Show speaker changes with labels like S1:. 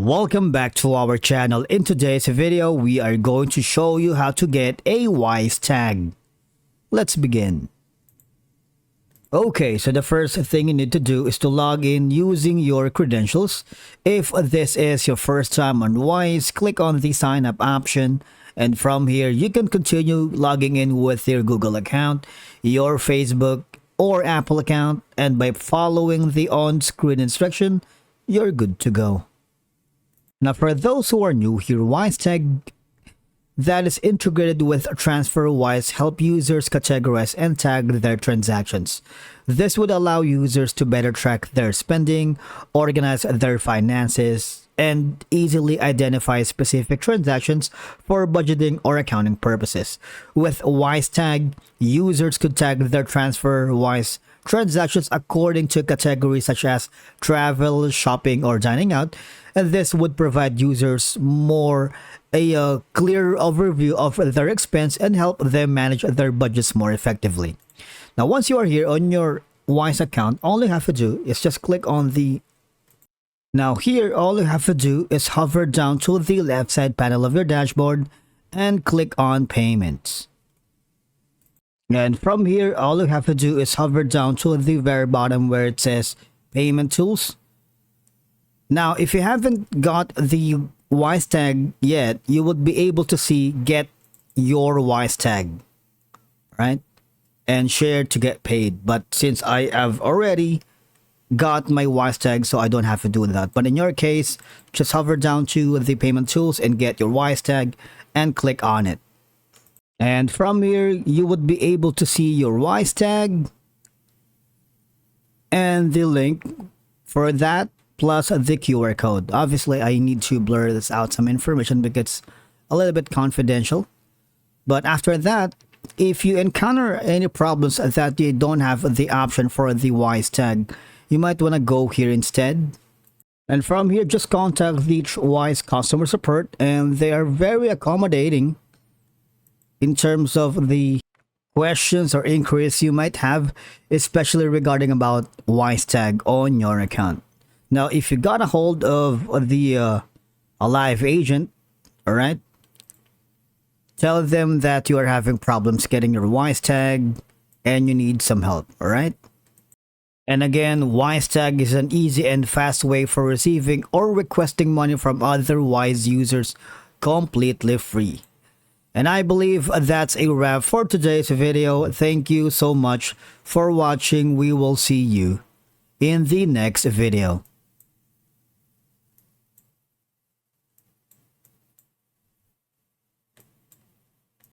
S1: Welcome back to our channel. In today's video, we are going to show you how to get a Wisetag. Let's begin. Okay, so the first thing you need to do is to log in using your credentials. If this is your first time on Wise, click on the sign up option. And from here, you can continue logging in with your Google account, your Facebook or Apple account. And by following the on-screen instruction, you're good to go. Now, for those who are new here, Wisetag that is integrated with TransferWise help users categorize and tag their transactions. This would allow users to better track their spending, organize their finances, and easily identify specific transactions for budgeting or accounting purposes. With Wisetag, users could tag their TransferWise transactions according to categories such as travel, shopping, or dining out, and this would provide users a clear overview of their expense and help them manage their budgets more effectively. Now, once you are here on your Wise account, all you have to do is just click on the all you have to do is hover down to the left side panel of your dashboard and click on payments. And from here, all you have to do is hover down to the very bottom where it says payment tools. Now, if you haven't got the Wisetag yet, you would be able to see get your Wisetag, right? And share to get paid. But since I have already got my Wisetag, so I don't have to do that. But in your case, just hover down to the payment tools and get your Wisetag and click on it. And from here, you would be able to see your Wisetag and the link for that plus the QR code. Obviously, I need to blur this out some information because it's a little bit confidential. But after that, if you encounter any problems that you don't have the option for the Wisetag, you might want to go here instead. And from here, just contact the Wise customer support, and they are very accommodating in terms of the questions or inquiries you might have, especially regarding about Wisetag on your account. Now, if you got a hold of the a live agent, all right, tell them that you are having problems getting your Wisetag and you need some help, all right? And again, Wisetag is an easy and fast way for receiving or requesting money from other Wise users completely free. And I believe that's a wrap for today's video. Thank you so much for watching. We will see you in the next video.